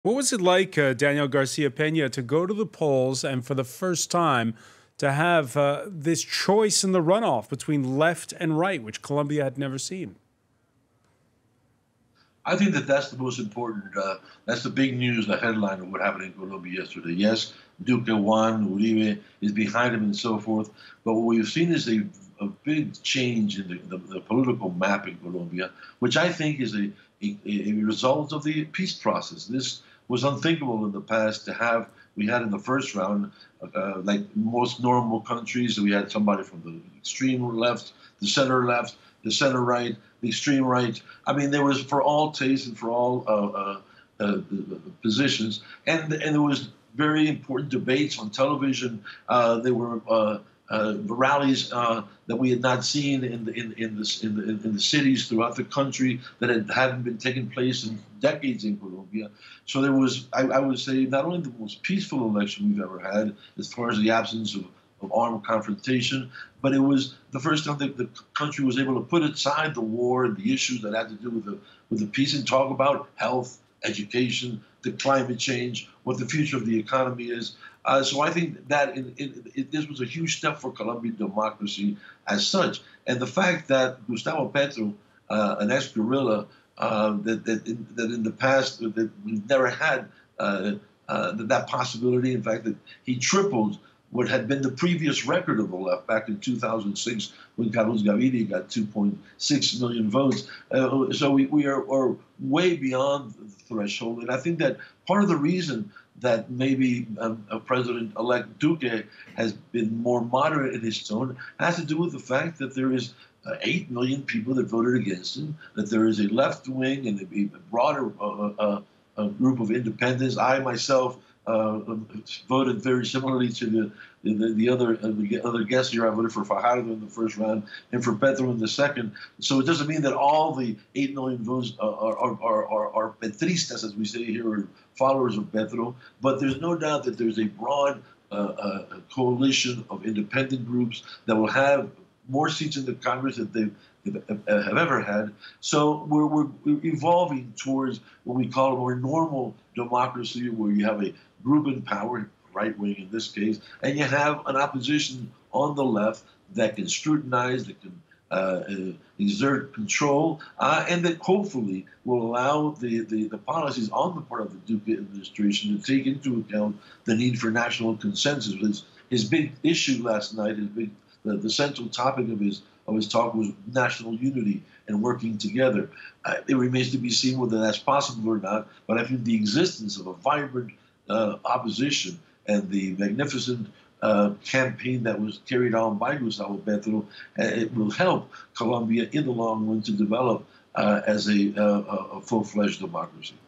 What was it like, Daniel Garcia Pena, to go to the polls and for the first time to have this choice in the runoff between left and right, which Colombia had never seen? I think that that's the most important. That's the big news, the headline of what happened in Colombia yesterday. Yes, Duque won, Uribe is behind him, and so forth. But what we've seen is a big change in the political map in Colombia, which I think is a result of the peace process. This was unthinkable in the past to have. We had in the first round, like most normal countries, we had somebody from the extreme left, the center right, the extreme right. I mean, there was for all tastes and for all positions, and there was very important debates on television. There were rallies that we had not seen in the cities throughout the country that hadn't been taking place in decades in Colombia. So there was, I would say, not only the most peaceful election we've ever had, as far as the absence of armed confrontation, but it was the first time that the country was able to put aside the war and the issues that had to do with the peace and talk about health, education, the climate change, what the future of the economy is. So I think that this was a huge step for Colombian democracy as such. And the fact that Gustavo Petro, an ex-guerrilla, that in the past that we've never had that possibility. In fact, that he tripled what had been the previous record of the left back in 2006 when Carlos Gaviria got 2.6 million votes. So we are way beyond the threshold. And I think that part of the reason that maybe President-elect Duque has been more moderate in his tone has to do with the fact that there is 8 million people that voted against him, that there is a left wing and a broader group of independents. I myself voted very similarly to the other guests here. I voted for Fajardo in the first round and for Petro in the second. So it doesn't mean that all the 8 million votes are petristas, as we say here, or followers of Petro. But there's no doubt that there's a broad coalition of independent groups that will have more seats in the Congress that they have ever had. So we're evolving towards what we call a more normal democracy, where you have a group in power, right wing in this case, and you have an opposition on the left that can scrutinize, that can exert control, and that hopefully will allow the policies on the part of the Duque administration to take into account the need for national consensus. His big issue last night, the central topic of his talk was national unity and working together. It remains to be seen whether that's possible or not, but I think the existence of a vibrant opposition and the magnificent campaign that was carried on by Gustavo Petro, it will help Colombia in the long run to develop as a full-fledged democracy.